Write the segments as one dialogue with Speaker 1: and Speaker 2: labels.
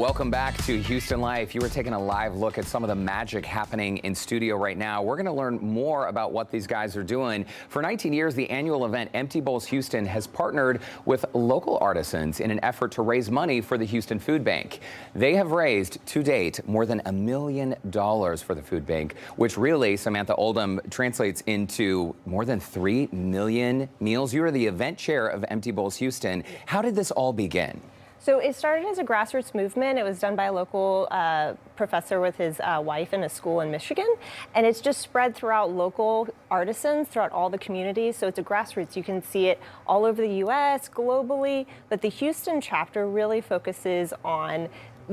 Speaker 1: Welcome back to Houston Life. You are taking a live look at some of the magic happening in studio right now. We're going to learn more about what these guys are doing. For 19 years, the annual event Empty Bowls Houston has partnered with local artisans in an effort to raise money for the Houston Food Bank. They have raised, to date, more than $1 million for the food bank, which really, Samantha Oldham, translates into more than 3 million meals. You are the event chair of Empty Bowls Houston. How did this all begin?
Speaker 2: So it started as a grassroots movement. It was done by a local professor with his wife in a school in Michigan. And it's just spread throughout local artisans throughout all the communities. So it's a grassroots. You can see it all over the U.S., globally. But the Houston chapter really focuses on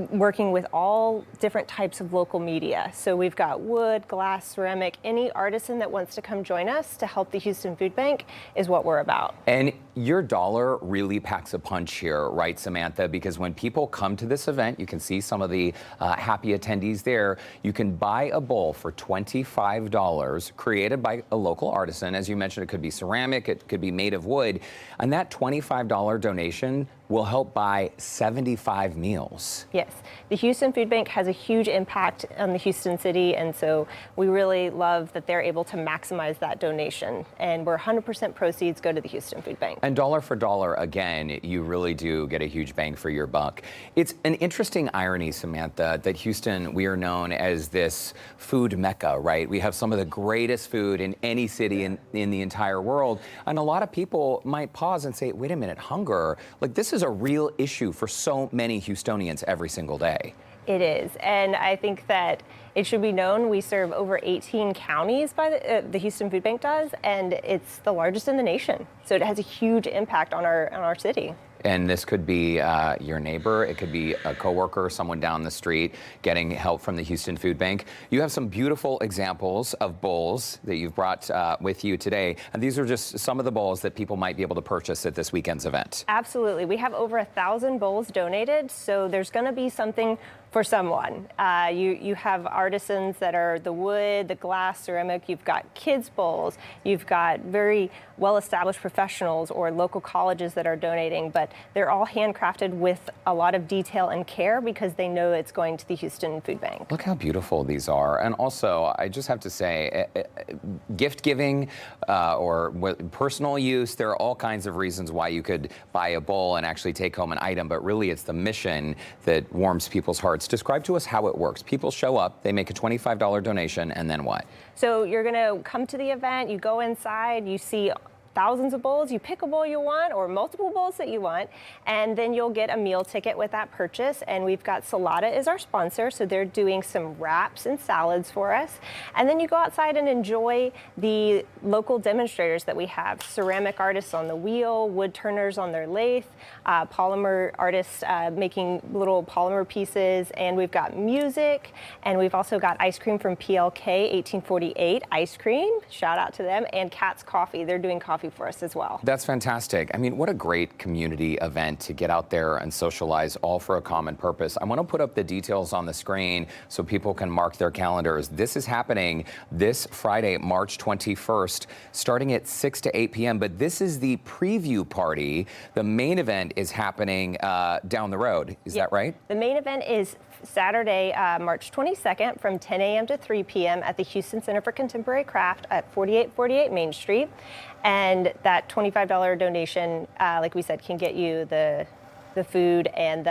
Speaker 2: working with all different types of local media. So we've got wood, glass, ceramic. Any artisan that wants to come join us to help the Houston Food Bank is what we're about.
Speaker 1: And your dollar really packs a punch here, right, Samantha? Because when people come to this event, you can see some of the happy attendees there. You can buy a bowl for $25 created by a local artisan. As you mentioned, it could be ceramic, it could be made of wood. And that $25 donation will help buy 75 meals.
Speaker 2: Yes, the Houston Food Bank has a huge impact on the Houston city, and so we really love that they're able to maximize that donation. And we're 100% proceeds go to the Houston Food Bank.
Speaker 1: And dollar for dollar, again, you really do get a huge bang for your buck. It's an interesting irony, Samantha, that Houston, we are known as this food mecca, right? We have some of the greatest food in any city in the entire world. And a lot of people might pause and say, wait a minute, hunger, like this is a real issue for so many Houstonians every single day.
Speaker 2: It is, and I think that it should be known we serve over 18 counties by the Houston Food Bank does, and it's the largest in the nation. So it has a huge impact on our city.
Speaker 1: And this could be your neighbor, it could be a coworker, someone down the street getting help from the Houston Food Bank. You have some beautiful examples of bowls that you've brought with you today. And these are just some of the bowls that people might be able to purchase at this weekend's event.
Speaker 2: Absolutely. We have over 1,000 bowls donated, so there's going to be something for someone. You have artisans that are the wood, the glass, ceramic. You've got kids' bowls. You've got very well-established professionals or local colleges that are donating, but they're all handcrafted with a lot of detail and care because they know it's going to the Houston Food Bank.
Speaker 1: Look how beautiful these are. And also, I just have to say, gift giving or personal use, there are all kinds of reasons why you could buy a bowl and actually take home an item, but really it's the mission that warms people's hearts. Describe to us how it works. People show up, they make a $25 donation, and then what?
Speaker 2: So you're going to come to the event, you go inside, you see thousands of bowls, you pick a bowl you want or multiple bowls that you want, and then you'll get a meal ticket with that purchase. And we've got Salata is our sponsor, so they're doing some wraps and salads for us. And then you go outside and enjoy the local demonstrators that we have. Ceramic artists on the wheel, wood turners on their lathe, polymer artists making little polymer pieces, and we've got music, and we've also got ice cream from PLK 1848 ice cream, shout out to them, and Cat's Coffee, they're doing coffee for us as well.
Speaker 1: That's fantastic. I mean, what a great community event to get out there and socialize, all for a common purpose. I want to put up the details on the screen so people can mark their calendars. This is happening this Friday, March 21st, starting at 6 to 8 p.m. But this is the preview party. The main event is happening down the road. Is that right? The
Speaker 2: main event is Saturday, March 22nd from 10 a.m. to 3 p.m. at the Houston Center for Contemporary Craft at 4848 Main Street. And that $25 donation, like we said, can get you the food and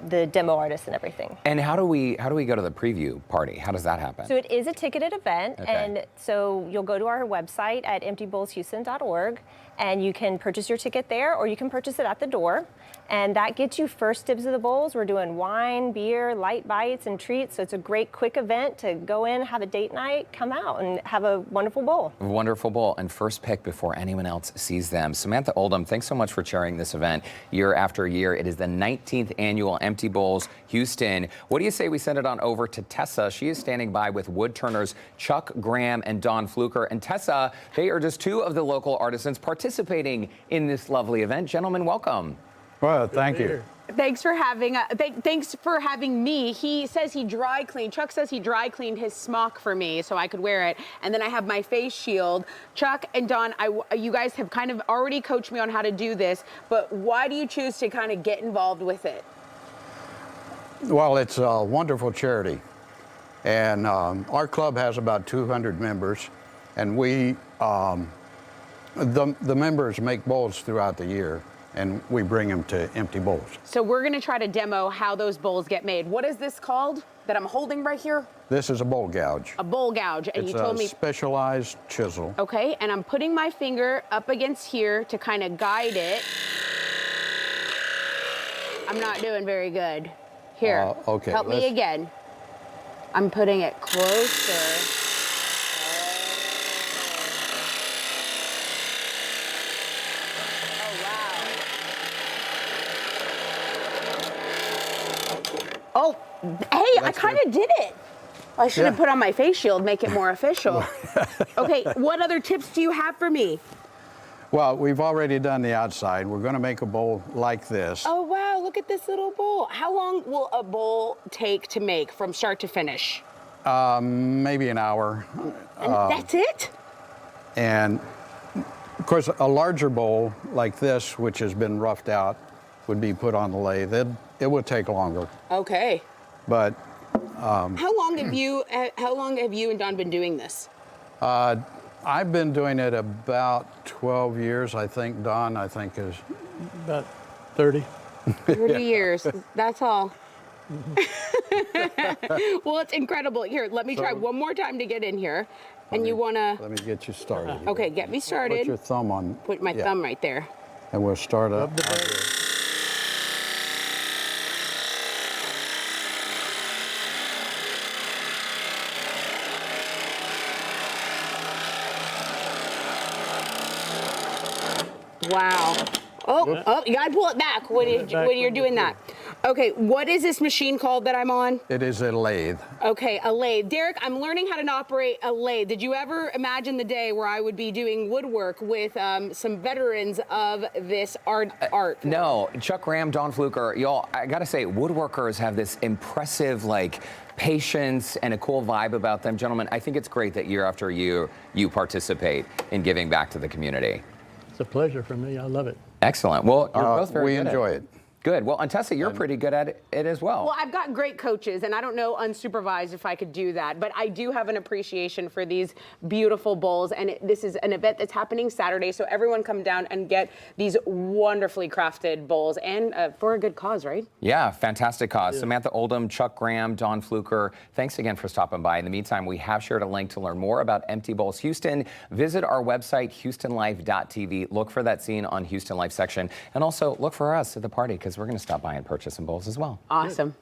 Speaker 2: the demo artists and everything.
Speaker 1: And how do we go to the preview party? How does that happen?
Speaker 2: So it is a ticketed event,
Speaker 1: okay.
Speaker 2: And so you'll go to our website at emptybowlshouston.org, and you can purchase your ticket there, or you can purchase it at the door. And that gets you first dibs of the bowls. We're doing wine, beer, light bites, and treats. So it's a great, quick event to go in, have a date night, come out, and have a wonderful bowl.
Speaker 1: Wonderful bowl, and first pick before anyone else sees them. Samantha Oldham, thanks so much for chairing this event year after year. It is the 19th annual Empty Bowls Houston. What do you say we send it on over to Tessa? She is standing by with wood turners Chuck Graham and Don Fluker. And Tessa, they are just two of the local artisans participating in this lovely event. Gentlemen, welcome.
Speaker 3: Well, thank you.
Speaker 4: Thanks for having me. He says he dry cleaned. Chuck says he dry cleaned his smock for me so I could wear it. And then I have my face shield. Chuck and Don, you guys have kind of already coached me on how to do this, but why do you choose to kind of get involved with it?
Speaker 3: Well, it's a wonderful charity. And our club has about 200 members. And the members make bowls throughout the year. And we bring them to Empty Bowls.
Speaker 4: So we're gonna try to demo how those bowls get made. What is this called that I'm holding right here?
Speaker 3: This is a bowl gouge.
Speaker 4: A bowl gouge, and
Speaker 3: It's
Speaker 4: you told
Speaker 3: a
Speaker 4: me.
Speaker 3: specialized chisel.
Speaker 4: Okay, and I'm putting my finger up against here to kind of guide it. I'm not doing very good. Here,
Speaker 3: okay,
Speaker 4: help me again. I'm putting it closer. Oh, hey, I kind of did it. I should have put on my face shield, make it more official. Okay, what other tips do you have for me?
Speaker 3: Well, we've already done the outside. We're going to make a bowl like this.
Speaker 4: Oh, wow, look at this little bowl. How long will a bowl take to make from start to finish?
Speaker 3: Maybe an hour.
Speaker 4: And that's it?
Speaker 3: And of course, a larger bowl like this, which has been roughed out, would be put on the lathe. It would take longer.
Speaker 4: Okay.
Speaker 3: But
Speaker 4: How long have you and Don been doing this?
Speaker 3: I've been doing it about 12 years, I think. Don, I think, is
Speaker 5: About 30.
Speaker 4: 30 years. That's all. Well, it's incredible. Here, let me try one more time to get in here. And you want to...
Speaker 3: Let me get you started. here.
Speaker 4: Okay, get me started.
Speaker 3: Put your thumb on.
Speaker 4: Put my
Speaker 3: yeah.
Speaker 4: thumb right there.
Speaker 3: And we'll start up.
Speaker 4: Wow. Oh, you gotta pull it back when you're doing that. Okay, what is this machine called that I'm on?
Speaker 3: It is a lathe.
Speaker 4: Okay, a lathe. Derek, I'm learning how to operate a lathe. Did you ever imagine the day where I would be doing woodwork with some veterans of this art?
Speaker 1: No, Chuck Graham, Don Fluker, y'all, I gotta say, woodworkers have this impressive, like, patience and a cool vibe about them. Gentlemen, I think it's great that year after year you participate in giving back to the community.
Speaker 5: It's a pleasure for me. I love it.
Speaker 1: Excellent. Well, you're both very
Speaker 3: we
Speaker 1: good
Speaker 3: enjoy
Speaker 1: at
Speaker 3: it.
Speaker 1: Good. Well, and Tessa, you're pretty good at it as well.
Speaker 4: Well, I've got great coaches, and I don't know unsupervised if I could do that, but I do have an appreciation for these beautiful bowls, and this is an event that's happening Saturday, so everyone come down and get these wonderfully crafted bowls, and for a good cause, right?
Speaker 1: Yeah, fantastic cause. Samantha Oldham, Chuck Graham, Don Fluker, thanks again for stopping by. In the meantime, we have shared a link to learn more about Empty Bowls Houston. Visit our website, HoustonLife.tv. Look for that scene on Houston Life section, and also look for us at the party because we're going to stop by and purchase some bowls as well.
Speaker 4: Awesome.